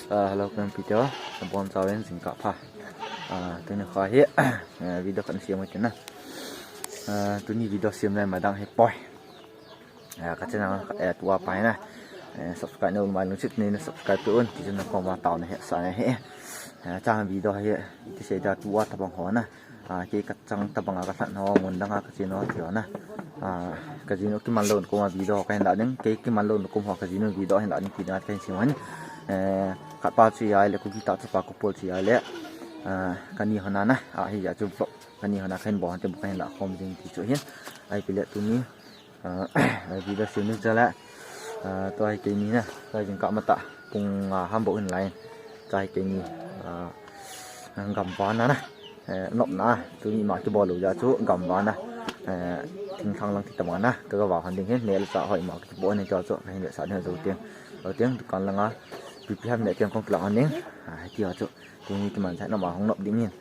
Hello kan video bon sawen sing ka pha tu ni kha he video kan siam macam na tu ni video siam lai madang he poi ka chana tua pai na subscribe no mai lung sit ni subscribe tu on ti chana ko ma taw na he sa he chang video he ti se da tua ta bang ho na ke ka chang ta bang ka than ho mun dang ka chino thio na ka jino ki man lon ko ma video ka hen da ning ke ki man lon ko ho ka jino video hen da ning ki na ka sin wan kat pa chi ai le ku ki ta pa ko pol chi ai le kan ni hana na hi ya chu vlog kan ni hana khen bo han te kan la khom jing ti chu hin ai pile tu ni ai video sin ni ja la to ai ke ni na to jing ka mata pung ham bo in lai tai ke ni gam pa na na nop na tu ni ma chu bo lu ja chu gam pa na thing thang lang ti ta ma na to ga wa han ding hin ne la sa hoi ma chu bo ne cho chu hai ne sa ne zo tiếng kan la nga pipihan ne tiang kong klang aning ti ha chu ting ni man sai na ma hong nop ding hin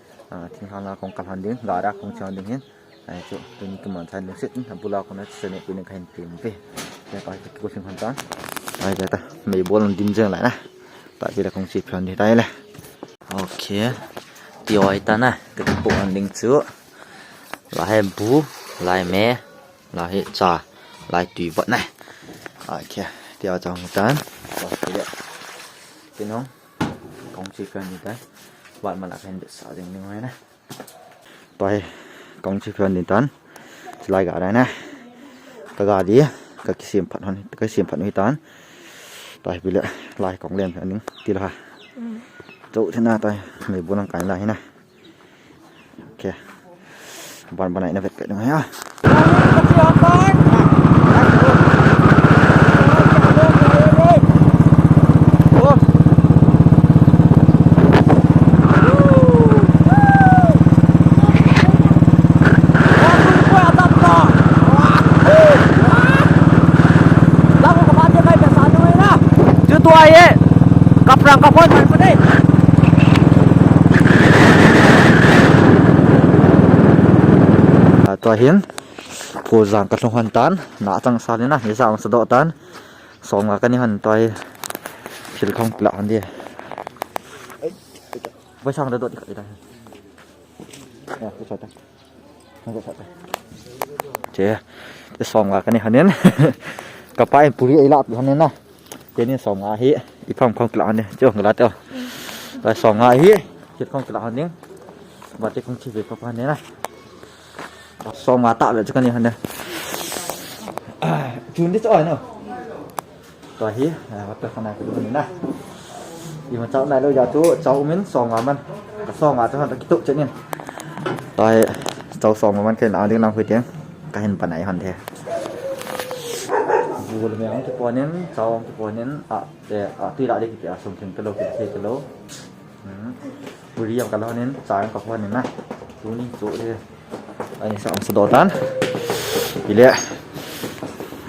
ting hala kong kal han ding ga ra kong chang ding hin ai chu ting ni man sai lung sit pula ko na se ne pin khain tim pe ya ta ko sing han tan ai ja ta me bol dim jeng lại na ta bi la kong si phan ni dai le okay ti oi ta na ke po an ding chu la he bu lai me la he cha lai tùy vật này okay tiêu trong tán cái nó công chỉ cần như thế bạn mà là phải được sợ dừng như thế này tôi công chỉ cần đến tán lại cả đây nè cái gà đi cái xiêm phật hơn cái xiêm phật như tán tôi bị lại công lên phải những tí là chỗ thế nào tôi người buôn ăn cái này nè ok bạn này nó vẹt cái đúng không Rang kapon man pade to hian phu jang ka thong han tan na chang sa ni na ni jang sa do tan song ka ni han toi phil khong pla han dia vai sang da do ti ka dai ya ku sa ta không có ta che cái song ka ni han nen ka pai puri ai la han nen na cái ni song a hiอีพร้อมของกลางเนี่ยเจ้าของรัฐเจ้าไปสองงานฮีเจ้าของกลางเนี่ยบัดเจ้าของชีวิตประมาณนี้นะสองงานตะเลยเจ้ากันนี่ฮันเนี่ยจูนที่จะอ่อยเนาะตัวฮีวัดตัวขนาดเป็นแบบนี้นะดีมันเจ้าไหนเราอยากจู้เจ้ามิ้นสองงานมันกับสองงานเจ้าหันตะกิตุเจ้าเนี่ยตัวเจ้าสองงานมันแค่เอาเรื่องน้ำคุยเตียงก็เห็นปัญหาหันเทบุญเมียงทุกคนนั้นสองทุกคนนั้นแต่ที่เราได้กิจสมถึงกิโลกิโลบุรีอย่างกันแล้วนั้นสายกับคนนั้นนะดูนี่จุเลยอันนี้สองสะดอตันอีเล่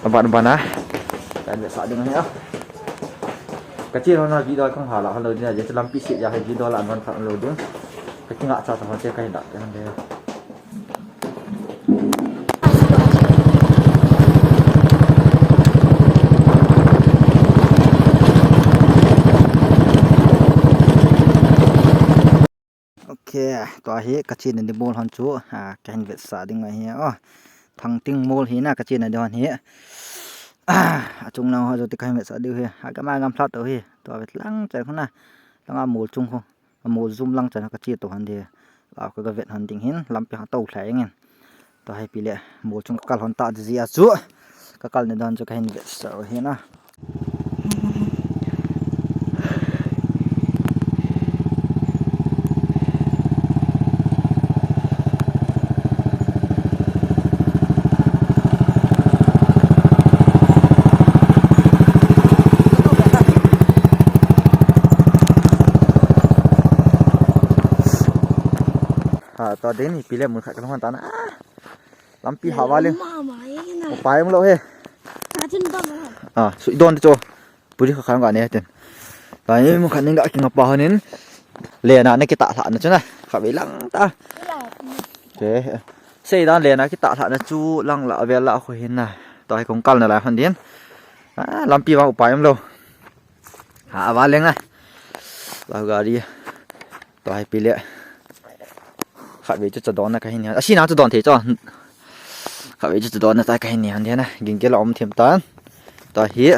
อันนะแต่เดี๋ยวสายดึงให้เอากระเจี๊ยบเราวิดอยข้างหาเราเราเนี่ยจะลำพิเศษอยากให้วิดอยละมันขังเราด้วยกระเจี๊ยบอาจจะทำให้ใครดักกันได้โอเคตัวเฮกระชินในโมลฮันจูแกนเวทสาดึงไงเฮียทางติ้งโมลเฮียนะกระชินในเดือนเฮียจุงเราเขาจะติดกันเวทสาดึงเฮียก็มากำพลัดตัวเฮียตัวเวทลังใจเขานะลังโมลจุงเขาโมลซุ่มลังใจกระชินตัวหันเดียเราก็เวทหันติ้งเห็นลำไปหาเต่าแข็งเงี้ยตัวให้ปีเล่โมลจุงกัลหันตาจีอาจูกัลในเดือนจะกันเวทสาเฮียนะตอนนี้ปีเล่มือขัดกันทั้งวันตานะลำปีหาวาเลยไปมึงแล้วเฮ้สุดโดนที่โจปุริขัดกันเนี่ยเจนตอนนี้มึงขัดนึงก็กินกับปลาเนี่ยเลี้ยนะในกิตาถานะจ๊ะนะขับไปลังตาเจ๊เสียดานเลี้ยนะกิตาถานะจูลังละเวลาคุยเห็นนะตอนให้ของกันอะไรคนเดียนลำปีว่าไปมึงแล้วหาวาเลยนะ เ Bagari tai pile khat ve chu don na ka hin ya asi na chu don the cho khat ve chu don na ta ka hin ya na ging ke lom them tan ta hi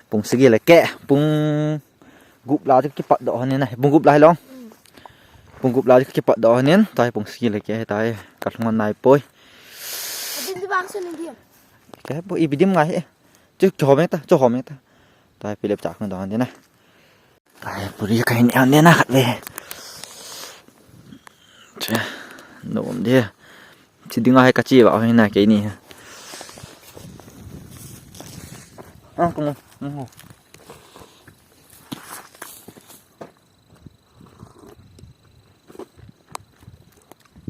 pung sigi la ke pung gup la ki pat do ne na pung gup lai long pung gup la ki pat do ne ta pung sigi la ke ta kat ngon nai poi din di bang sun dia ke bo i bidim ngai chu cho me ta ta pile chak ngon do ne na ai puri ka hin ya ne na khat ve Chà, nộm đi. Chỉ đứng ngay cả chi bảo hay là cái này. Không.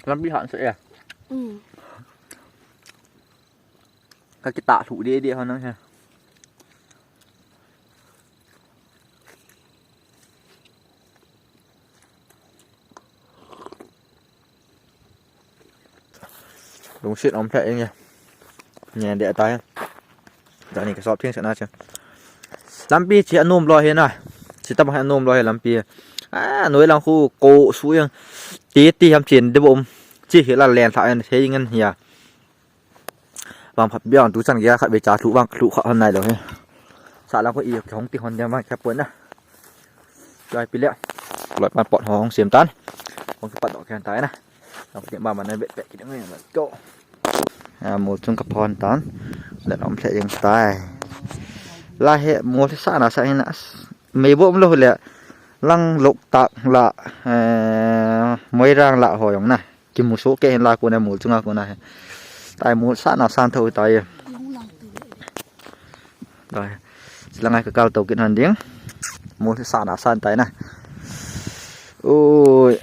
Làm bị hạn sẽ à? Cái tạ thủ đi hơn nữa ha. Đúng shit ông chạy nha. Nhà đệ tay. Giờ này cái shop thiên sẽ na chứ. Làm pi chỉ nôm lo hiện à. Chỉ tập hành nôm lo hiện làm pi. Nói là khu cổ suối tí ham chiến để bụng. Chỉ hiện là lèn thải thế ngân hiya. Vàng phật biếng tú chân kia khát về trả thú vàng thú khọ hôm nay rồi. Sao làm có ý không tí hòn nhà mà chắp quấn à. Rồi pi lẹ. Loại bàn bọn họ không xiêm tán. Không cái bắt đỏ kèn tái nè.เราเก็บมามันในเบ็ดกินได้ไหมมันโจหมดจนกระพรตอนแล้วเราใช้ยังตายลาเหหมดที่สานะใช่นะไม่บ่มเลยลังลกตักละไม่ร่างละหอยงนะกินหมูโซเกะเห็นลากูในหมูจุงกูนะตายหมูสานะสานเท่าตายได้ลังไงก็เก่าตัวกินหันเดียงหมูที่สานะสานตายนะโอ้ย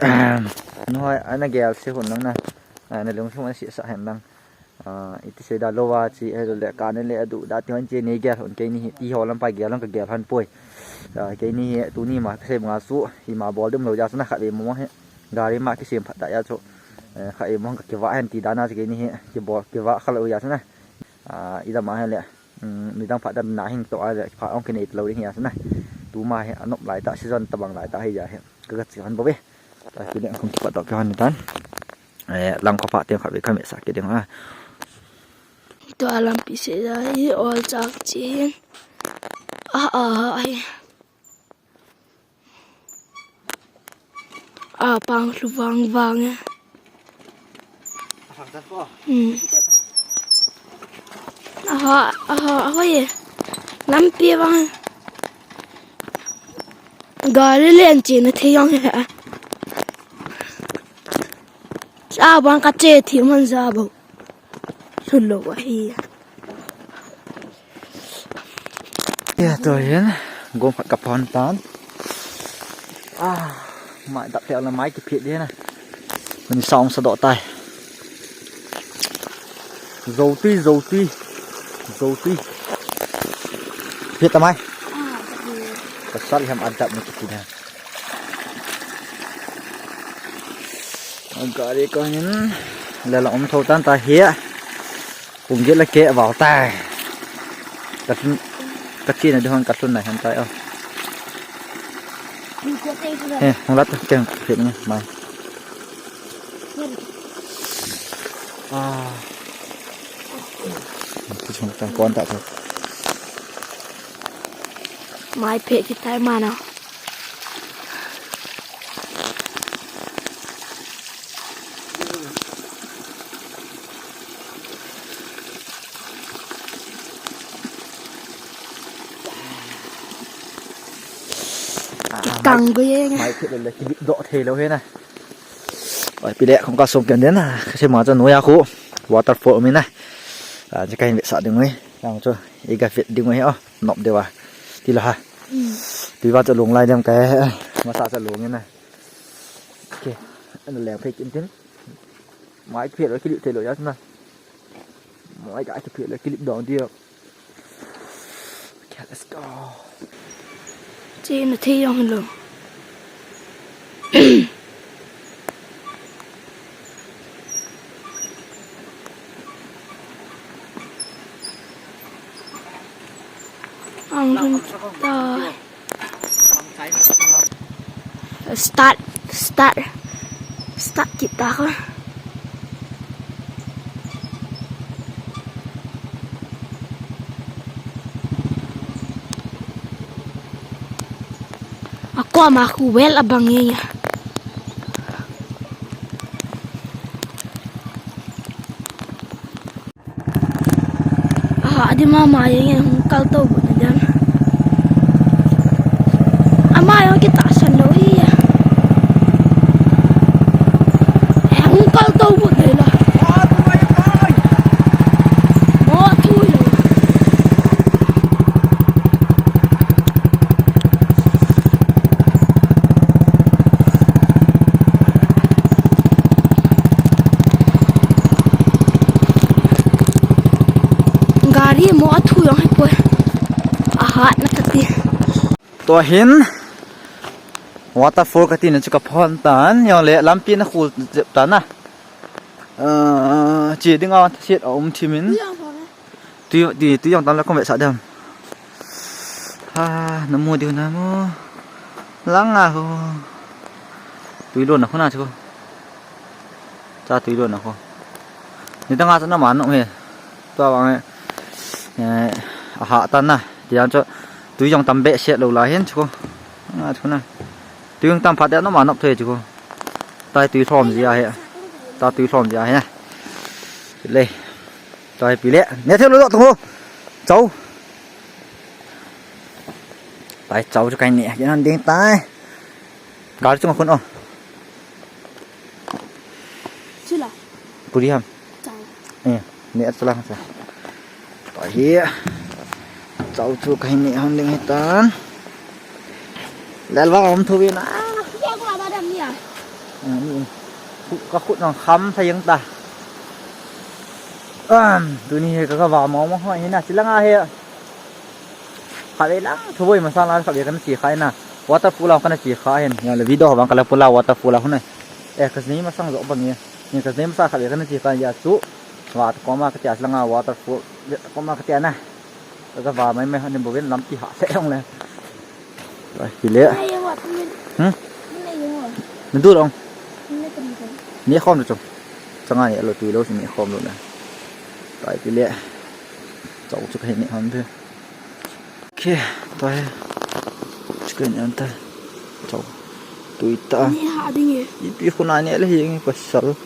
nói anh là ghé xe hồn lắm nè, này lúc chúng mình sẽ sạ hẹn lắm, ít xe đào lô va chỉ hay là cá nên là đủ đã tiếng trên này ghé hồn cái này đi hồ lắm phải ghé lắm cái ghé hơn pui, cái này tụi này mà xe mà số thì mà bỏ đâm đầu ra nó khát về mua hết, gari mà cái xe phát đại ra chỗ, khát về mua cái vải thì đá na cái này cái bỏ cái vải khát lâu ra thế này, ít mà hay lẹ, mình đang phát đâm nã hình tọa lại phát ông cái này lâu đi hè thế này, tụi mà hết nộp lại tại season tập bằng lại tại hay giờ hết, cái cái gì hơn bao nhiêuแต่คือเนี่ยคงจะปัดดอกกันนี่ตันลำข้าวผัดเตรียมขับไปข้ามเมษาเกี่ยวกับตัวลำพิเศษได้ออกจากจีนปังลูวางเนี่ยลำเปียบางกาเล่นจีนที่ยังเหรอบางกระเจที่มันจะบอกสุดโลกเฮียตัวเห็นกงผัดกับพรตานไม้ตัดแถวละไม้กี่เพียดเนี่ยนะมันซองสะดอตายโรตีเพียดทำไมกระสันทำอันดับมันกี่นะก็ดีก็เห็นแล้วเราอมโทตันตาเหี้ยผมยึดละเกะvào taiกัดchi này đi hơnกัดxuân này hắn tay không không lát chừng chuyện này mày cái chúng ta con tại thôi mai phê cái tay mà nào tăng cái máy thì là cái bị độ thế lâu hết này bởi vì không có sông tiền đến là xem mà cho núi khu waterfall mình này cho cái việc sợ đừng ấy làm cho ý cái việc đừng ấy nộm đều thì là tùy vào cho luồng lại đem cái mà sao cho luồng như này ok anh là lèo phê kiếm tiếng máy thiệt là cái liệu thế lỗi ra này máy cái thiệt là cái liệu đó đi ok let's go chị là thi không luôn ông thân trời start กีตาร์ก่อนAku ama aku well abangnya. Adi mama yang kal tau buat dan. Ama yang kita sandau iya. Yang kal tau buat deh lah. Oh tu lah. Gari mo athu yang hepoi ahat na kati ตัวเห็น waterfall กตินะจุกพรตานยองเละลำปีนะคูเจ็บตานนะจีดึงเอาเสียดเอาทีมินตียองตานแล้วก็เวะสะเดิมน้ำมูดิวน้ำมูล้างอ่ะคูตุยโดนนะคุณน่าชูจ้าตุยโดนนะคูนี่ตั้งอาจะน้ำมันน้องเฮ้ตัวว่าไงอาหารตันนะเดี๋ยวจะตุยยองตำเบะเสียดเราลายเห็นชูชูนะตุยยองตำผัดเดี๋ยวน้ำมันนับเทชูตายตุยทอมเสียเฮ้ตาตุยทอมเสียเฮ้เลยตายปีเละเนี่ยเท่ารู้ตรงนู้นเจ้าตายเจ้าจะไกลเนี่ยยันเด้งตายกาดจุงคนอ่ะชื่ออะไรปุริฮัมเจ้าเนี่ยสลังซะต่อเฮียเจ้าจูไกลเนี่ยหันเด้งให้ตานแล้วว่าผมทุบนะแกกูมาดำเนี่ยนี่ก็ขุดน้องคำใส่ยังตาตัวนี้ก็ว่ามองมาห้อยนี่นะสิลังอาเฮียขาเลยลังทุบไปมาสร้างร้านขับเรือกันสีขายนะวอเตอร์ฟูลเรากันสีขายเห็นอย่างเลยวิดีโอบังกันแล้วพูดเราวอเตอร์ฟูลเราคนไหนกระสีมาสร้างรถบางอย่างนี่กระสีมาสร้างขับเรือกันสีขายยาสูว่าก็มากระจายลังอาวอเตอร์ฟูลก็มากระจายนะแล้วก็ว่าไม่ในบริเวณลำที่หาเสียงเลยไปกินเละมันดูดองนี่ข้อมดูจงจังไงเราตีเราสิมีข้อมดูนะไปกินเละเจ้าจะเห็นนี่ฮันเถอะโอเคไปจะกินยันเถอะเจ้าตุยตานี่หาดิเนี่ยยี่ปีคนนั้นเนี่ยเลยยังไงก็สรุป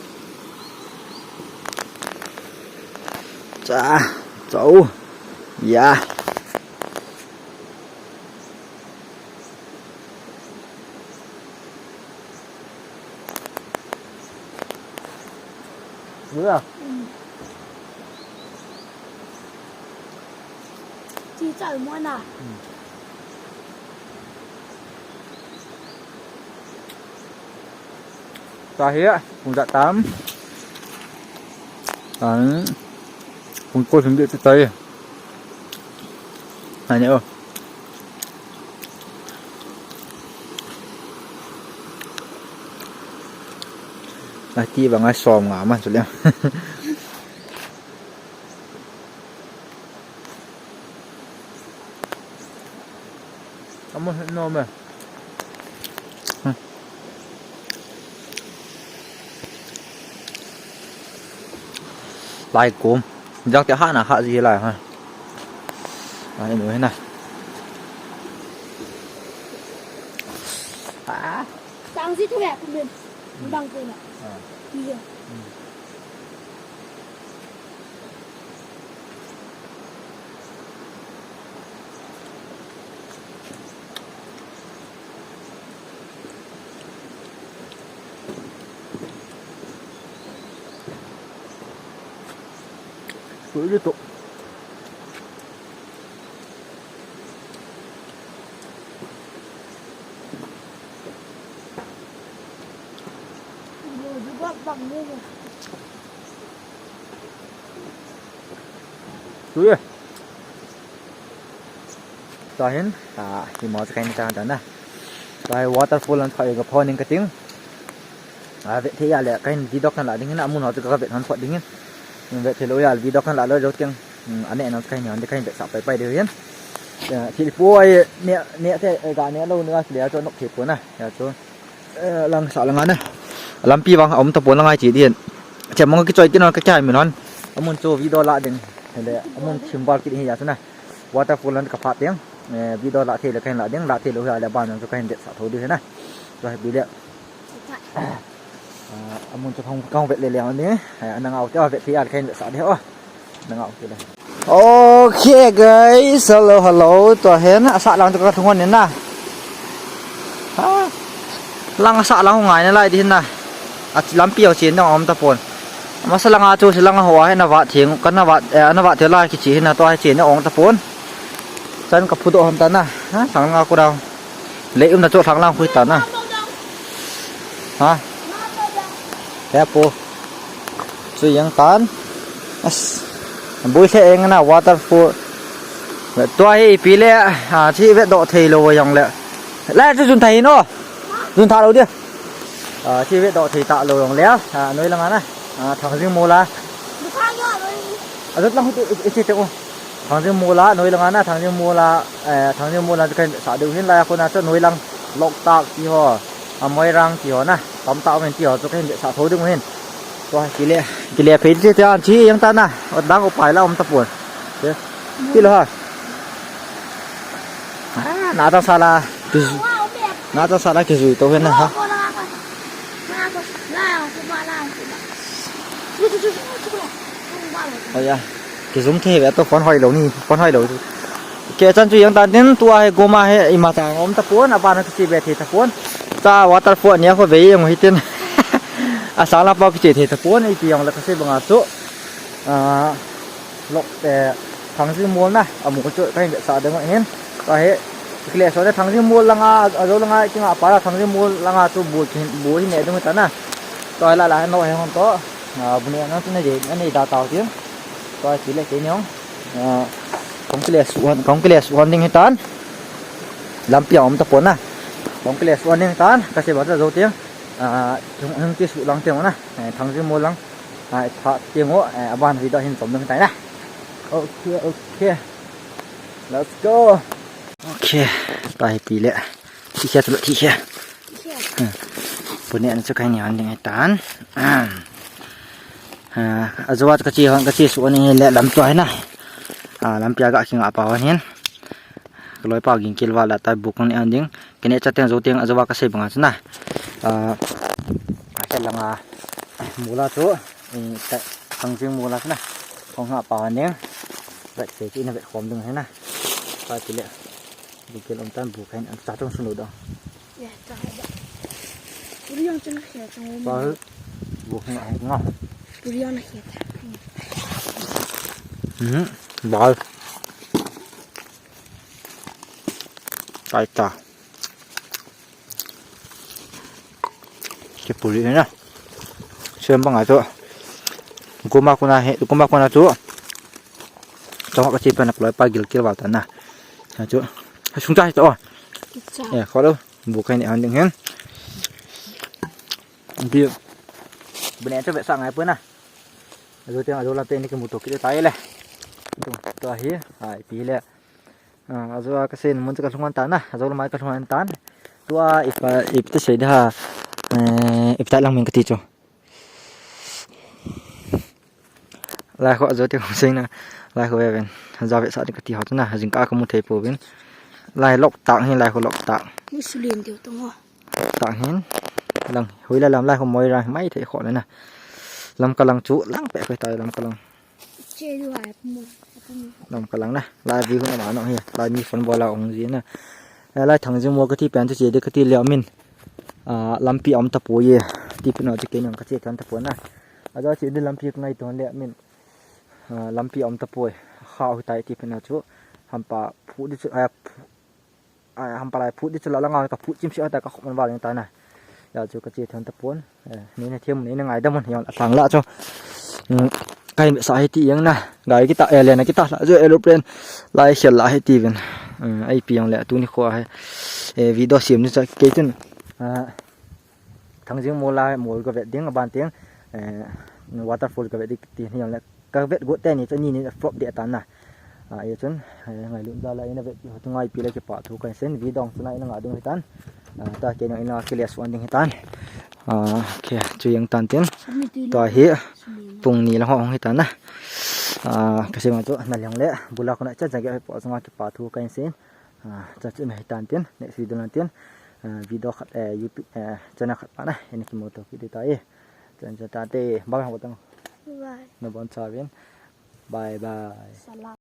จ้าเจ้ายาเบื่อจีจ่ายม้วนอ่ะตาเฮียผมจะตามผมกดถึงเดือดใจอันนี้ที่บางไอ้ซอมงามันสุดแล้วเอามาโน้มเลยลายกลมยักษ์จะหาหน้าหาgì lạiฮะอันนี้หนูเห็นนะสังสิทุกแบบคุณเป็นบางเกินอ่ะดีอ่ะสวยด้วยตุ๊สวยต่อเห็นที่หมอจะใครในจานนั้นนะไปวอเตอร์ฟูลนั่นถอยกับพอหนึ่งกระติ้งเวทีอะไรกันดีด็อกนั่นแหละดิ้งนะมุนหัวจะกระเบ็ดหันพอดิ้งเวทีเราอยากดีด็อกนั่นแหละเลยรถเก่งอันนี้นั่นใครเนี่ยอันนี้ใครเด็กสับไปเดี๋ยวเห็นที่ป่วยเนี่ยที่การเนี่ยเราเนื้อเสียจนนกเข็บปวดนะอย่าจน lang sa langan na lampi bang om tapon langai chi dien che mong ki choi tin on ka chai mi non amun cho video la ding le amun chimbal ki hi ya sana waterfall lan ka phat ding video la the le kain la ding la the lo ha le ban so kain de sa tho di na so bi le amun cho thong kong vet le le ni anang au cho vet thi al kain sa de o nang au ti le okay guys hello ตัวเห็นอะสะลังจะกระทงนี่นะลังอะสะลังหงายนี่ไล่ดินะอะลำเปียวเสียนออมตะปนมาสลังอาจูสลังหัวให้นวะเถียงกันนวะนวะเทลายกิจินะตัวให้เสียนอองตะปนจันกับพุทธอมตันนะฮะสังงากูดาวเละนะโจทางล่างคุยตันนะฮะแค่ปูสุยังตันบุยเสเองนะวอเตอร์ฟูลตัวให้ปีเล่ที่เวทโดเทโลยังเลยแล้วจะจุนไทยเนาะจุนทาเราดิที่เวทโดเทตะโลยังแล้วน้อยละงั้นนะทางซึ่งโมลาจุดลังหุ่นอีกทีเจ้าทางซึ่งโมลาน้อยละงั้นนะทางซึ่งโมลาทางซึ่งโมลาจะเป็นสาดูเห็นไรคนน่ะจะน้อยลังลอกตากที่หัวมวยรังที่หัวนะตำตาเป็นที่หัวจะเป็นสาโถดึงเห็นตัวกิเลสเพชรที่อันชี้ยังตันนะอดดังออกไปแล้วอมตะปวนที่เหรอน่าจะซาลาน่าจะซาลาคิซุยตัวเห็นนะฮะโอ้ยคิซุมเทแบบตัวฟอนหอยเหล่านี้ฟอนหอยเหล่าเกจันจุยังตันนั้นตัวให้โกมาให้อิมาตางอมตะปวนอบานกิจิเบทีตะปวนจ้าวอเตอร์ฟอร์เนี้ยเขาเวียงหิตินasal apa kecil itu pun itu yang lekas saya bangatu lok thang si mul na amu ko kai sa deng hen ka he kle so de thang si mul langa azo langa kinga para thang si mul langa tu bu hi ne deng ta na to la no he hon to bune na tu ne je ani da taw ti to chi le ke nyong kong kle suan ding tan lam piom ta pon na kong kle suan ding tan ka se ba ta zo tiang chúng tiêu thụ lăng tiền đó thằng dưới mua lăng thọ tiền ngõ ban vì đó hiện tổng đường tay này ok let's go ok bài tỷ lệ thi xe tụi thi xe bữa nay cho cái nhà anh tán giờ cái chi hơn cái chi số này lệ làm toái này làm pia gạo khi ngã bảo anh lối bảo ging kil wala ta bukang ni anding kini chateng zo teng azawa ka se banga chna lang mula chu ta thangjing mula chna khong ha pa ne vet se chi na vet khom dung he na pa ti le bukil om tan bukain an ta tong sunu do ya ta uri yang chen khe chang ba bukang nga uri yang na khe ta ba ta cái bụi này nè xem bằng ai thôi cô mặc con này chú cho cái chip này loại pagil kia vào tận nè chú chúng ta rồi khó đâu buộc cái này ăn đừng hen kia bên này cho vệ sang ngày bữa nè rồi tiếng rồi làm tên cái một tổ cái tay nàyตัวเฮียปีเลยrồi cái sen muốn cái thùng tan na rồi làm cái thùng tanตัวอีกตัวเสียดาอีกแต่ลังมันก็ตีจ้ะลายเขาจะที่เขาเซ็งนะลายเขาเป็นจะเป็นสัตว์ที่ตีเขาตัวน่ะจิงก้าเขามุดเทปูเป็นลายล็อกตากเห็นลายเขาล็อกตากมุสลิมเดียวตัวตากเห็นลังหุยลายลำลายเขามวยลายไม่เทเขาเลยนะลำกำลังจุลังแปะไปตายลำกำลังเจ๊ด้วยลำกำลังนะลายวิวหนาหน่อยลายมีฝนบอลเราองค์จีนนะลายถังจมูกก็ที่เป็นตัวเจ๊ก็ที่เลี้ยวมินลำปีอมตะปูเย่ที่เป็นอะไรจะเกี่ยงกับเจ๊กันตะปูนะอาจจะเจ๊ได้ลำปีในตัวเลี้ยมินลำปีอมตะปูข้าวไตที่เป็นอะไรชั่วทำปลาพูดดิจุทำปลาพูดดิจุแล้วงานกับพูดจิ้มเชือกแต่ก็มันว่าอย่างไรนะอยากจะกับเจ๊กันตะปูนี่ในเทียมนี่ในไงได้มันอย่างต่างละจ้ะใครสายที่ยังนะไงกิตาเลยนะกิตาละจะเอโรเพลนไล่เขียนละให้ตีเป็นไอปีอย่างแหละตัวนี้ขวาให้วิดีโอเสียมนี่จะเกิดขึ้นทั้งจึงโมลาโมลก็เวทเดียงกับบานเตียงวอเตอร์ฟอลก็เวทตีนี่อย่างแหละก็เวทกุดแต่นี่จะนี่ฟลอปเดียตันนะ Ia chun ngai lum da la ina ve tu ngai pi la ke pa thu kai sen vi dong chuna ina nga dung hitan ta ke no ina kilias wan ding hitan ke chu yang tan tin to hi pung ni la hong hitan na ka se ma chu na lyang le bula ko na cha ja ge po sanga ke pa thu kai sen cha chu mai tan tin ne video lan tin video khat youtube channel khat pa na ene ki mo to ki de ta e chan cha ta te ba ha ko tang Bye. no bon cha ven bye bye Salam.